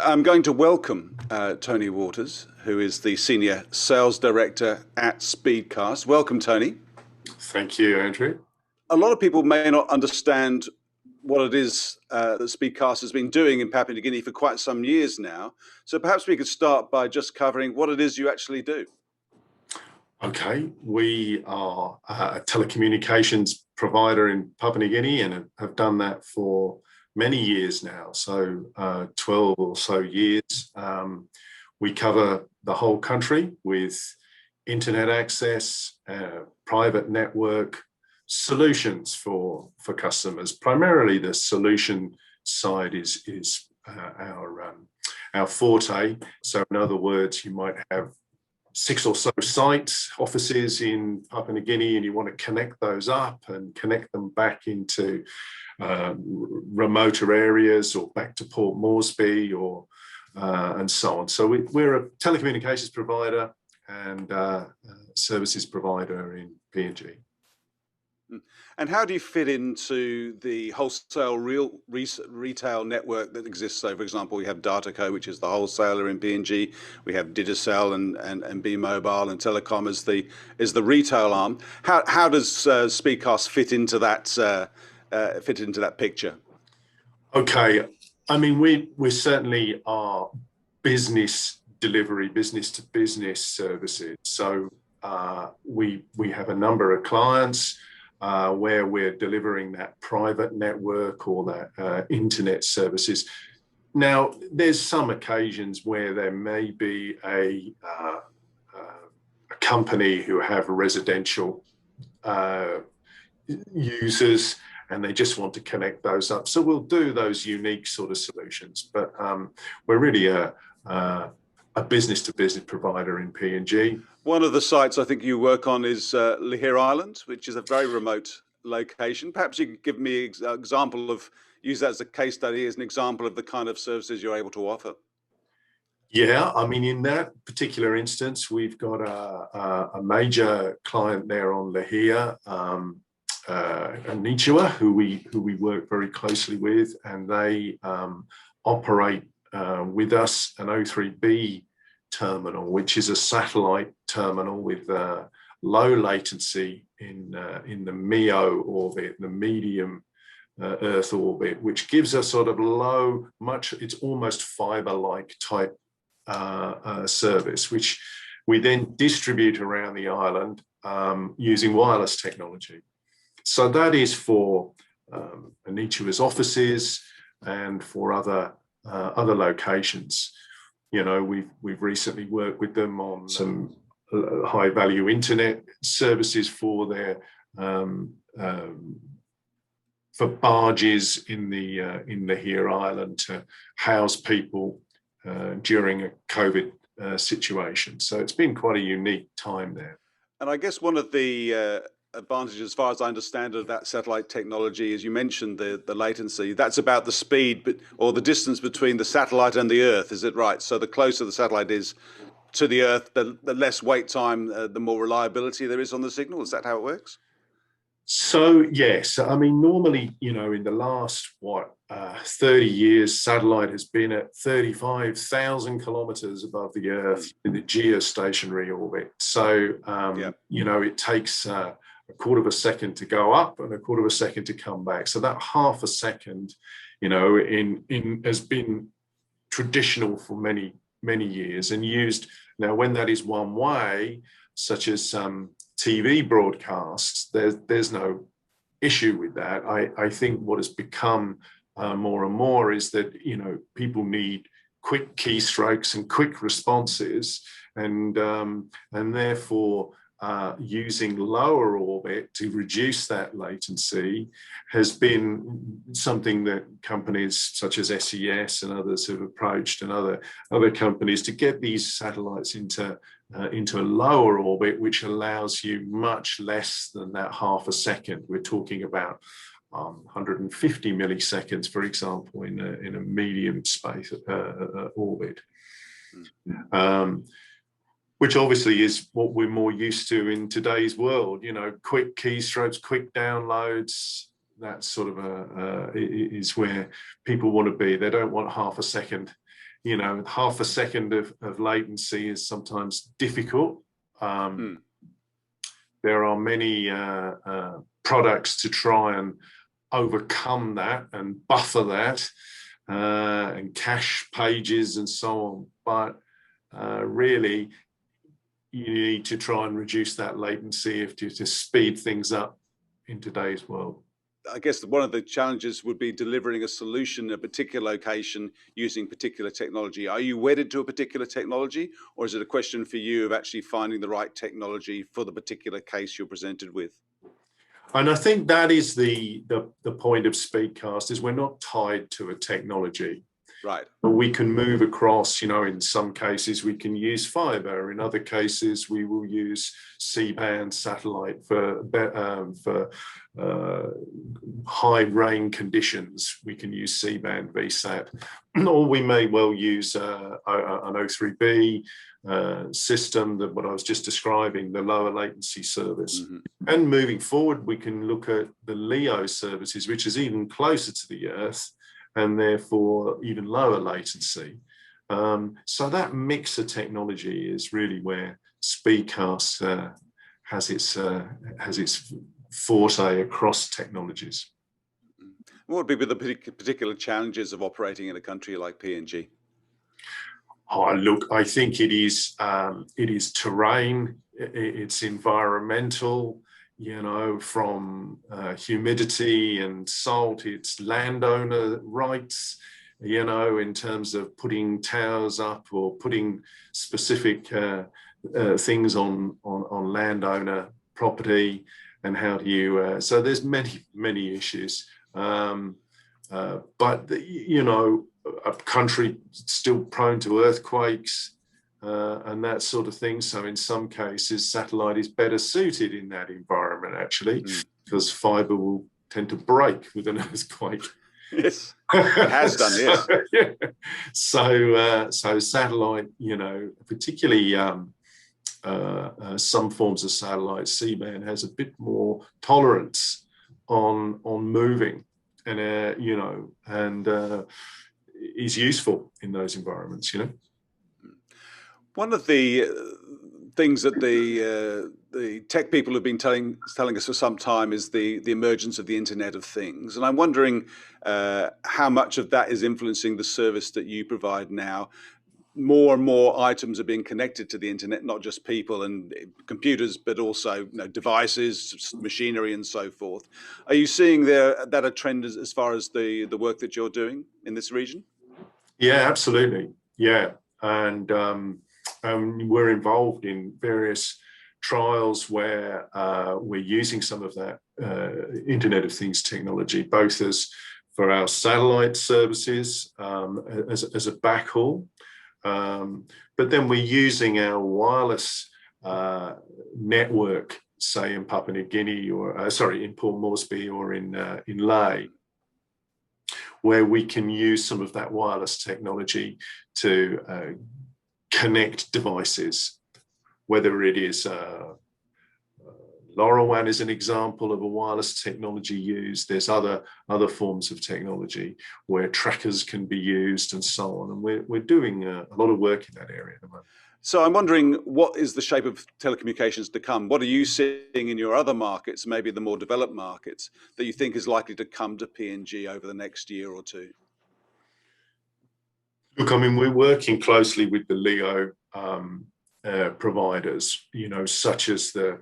I'm going to welcome Tony Waters, who is the Senior Sales Director at Speedcast. Welcome, Tony. Thank you, Andrew. A lot of people may not understand what it is that Speedcast has been doing in Papua New Guinea for quite some years now. So perhaps we could start by just covering what it is you actually do. Okay, we are a telecommunications provider in Papua New Guinea and have done that for many years now, so 12 or so years. We cover the whole country with internet access, private network solutions for customers. Primarily the solution side is our forte. So in other words, you might have 6 or so sites, offices in Papua New Guinea, and you want to connect those up and connect them back into remoter areas or back to Port Moresby or and so on. So we're a telecommunications provider and services provider in PNG. And how do you fit into the wholesale retail network that exists? So, for example, we have Dataco, which is the wholesaler in PNG. We have Digicel and B Mobile and Telecom as the retail arm. How does Speedcast fit into that picture? Okay, I mean we certainly are business delivery, business to business services. So we have a number of clients where we're delivering that private network or that internet services. Now, there's some occasions where there may be a company who have residential users and they just want to connect those up. So we'll do those unique sort of solutions. But we're really a business-to-business provider in PNG. One of the sites I think you work on is Lihir Island, which is a very remote location. Perhaps you could give me an example of, use that as a case study, as an example of the kind of services you're able to offer. Yeah, I mean, in that particular instance, we've got a major client there on Lihir, Anichua, who we work very closely with, and they operate with us an O3B terminal, which is a satellite terminal with low latency in the MEO orbit, the medium Earth orbit, which gives us sort of low, it's almost fiber-like type service, which we then distribute around the island using wireless technology. So that is for Anichua's offices and for other locations. You know, we've recently worked with them on some high value internet services for their for barges in the Lihir Island to house people during a COVID situation. So it's been quite a unique time there. And I guess one of the advantages, as far as I understand, of that satellite technology, as you mentioned, the latency, that's about the speed or the distance between the satellite and the Earth, is it right? So the closer the satellite is to the Earth, the less wait time, the more reliability there is on the signal. Is that how it works? So yes, I mean, normally, you know, in the last 30 years, satellite has been at 35,000 kilometers above the Earth in the geostationary orbit. So you know, it takes a quarter of a second to go up and a quarter of a second to come back. So that half a second, you know, has been traditional for many years and used. Now, when that is one way, such as TV broadcasts, there's no issue with that. I think what has become more and more is that, you know, people need quick keystrokes and quick responses, and therefore using lower orbit to reduce that latency has been something that companies such as SES and others have approached, and other companies, to get these satellites into a lower orbit, which allows you much less than that half a second. We're talking about 150 milliseconds, for example, in a medium space orbit. Which obviously is what we're more used to in today's world. You know, quick keystrokes, quick downloads. That sort of is where people want to be. They don't want half a second half a second of latency is sometimes difficult. Hmm. There are many products to try and overcome that and buffer that, and cache pages and so on. But really, you need to try and reduce that latency if you to speed things up in today's world. I guess one of the challenges would be delivering a solution in a particular location using particular technology. Are you wedded to a particular technology, or is it a question for you of actually finding the right technology for the particular case you're presented with? And I think that is the point of Speedcast, is we're not tied to a technology. Right. But we can move across, in some cases we can use fiber. In other cases, we will use C-band satellite for high rain conditions. We can use C-band VSAT, or we may well use an O3B system, that what I was just describing, the lower latency service. Mm-hmm. And moving forward, we can look at the LEO services, which is even closer to the Earth, and therefore even lower latency. So that mix of technology is really where Speedcast has its forte across technologies. What would be the particular challenges of operating in a country like PNG? Oh, look, I think it is terrain, it's environmental, from humidity and salt, it's landowner rights, in terms of putting towers up or putting specific things on landowner property, and how do you, so there's many issues. But a country still prone to earthquakes and that sort of thing. So in some cases, satellite is better suited in that environment, actually, because fiber will tend to break with an earthquake. Yes, it has done, yes. Yeah. So satellite, particularly some forms of satellite, C-band has a bit more tolerance on moving, and is useful in those environments. One of the things that the tech people have been telling us for some time is the emergence of the Internet of Things, and I'm wondering how much of that is influencing the service that you provide now. More and more items are being connected to the internet, not just people and computers, but also devices, machinery, and so forth. Are you seeing that a trend as far as the work that you're doing in this region? Yeah, absolutely. Yeah, and we're involved in various trials where we're using some of that Internet of Things technology, both as for our satellite services as a backhaul. But then we're using our wireless network, say in Papua New Guinea, or in Port Moresby, or in Lae, where we can use some of that wireless technology to connect devices, whether it is LoRaWAN is an example of a wireless technology used. There's other forms of technology where trackers can be used and so on. And we're doing a lot of work in that area at the moment. So I'm wondering, what is the shape of telecommunications to come? What are you seeing in your other markets, maybe the more developed markets, that you think is likely to come to PNG over the next year or two? Look, I mean, we're working closely with the LEO providers, such as the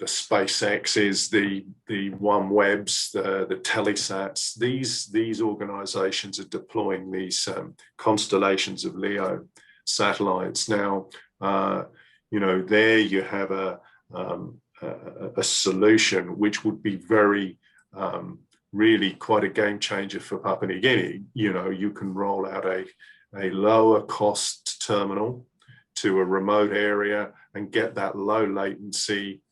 SpaceX's, the OneWebs, the Telesats. These organizations are deploying these constellations of LEO satellites. Now, there you have a solution which would be very, really quite a game changer for Papua New Guinea. You can roll out a lower cost terminal to a remote area and get that low latency,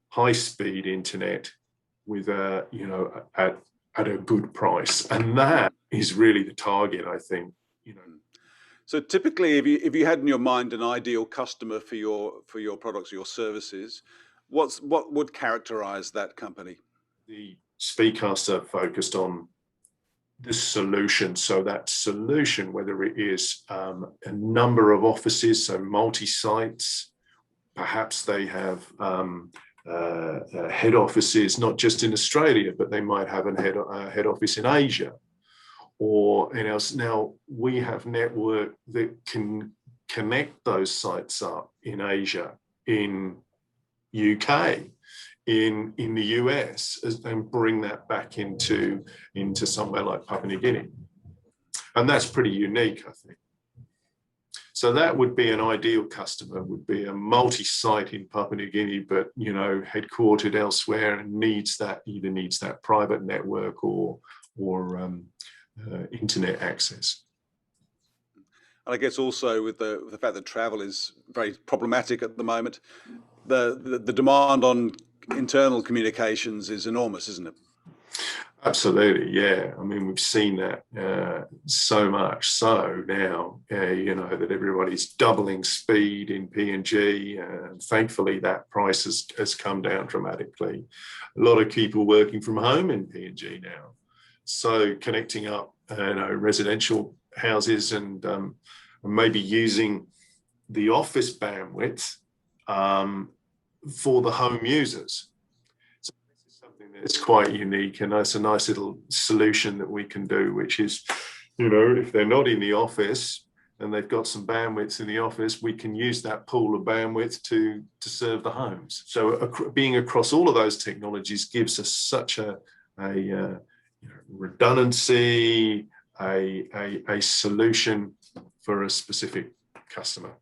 high speed internet with at a good price. And that is really the target, I think. So typically, if you had in your mind an ideal customer for your products or your services, what would characterize that company? The Speedcast are focused on the solution. So that solution, whether it is a number of offices, so multi-sites, perhaps they have head offices, not just in Australia, but they might have a head office in Asia. Or now we have network that can connect those sites up in Asia, in UK, in the US, and bring that back into somewhere like Papua New Guinea. And that's pretty unique, I think. So that would be an ideal customer, would be a multi-site in Papua New Guinea, but headquartered elsewhere, and either needs that private network or internet access. And I guess also with the fact that travel is very problematic at the moment, the demand on internal communications is enormous, isn't it? Absolutely, yeah. I mean, we've seen that so much so now, that everybody's doubling speed in PNG, and thankfully that price has come down dramatically. A lot of people working from home in PNG now, so connecting up, residential houses and maybe using the office bandwidth for the home users. So this is something that's quite unique, and that's a nice little solution that we can do, which is, if they're not in the office and they've got some bandwidth in the office, we can use that pool of bandwidth to serve the homes. So being across all of those technologies gives us such a redundancy, a solution for a specific customer.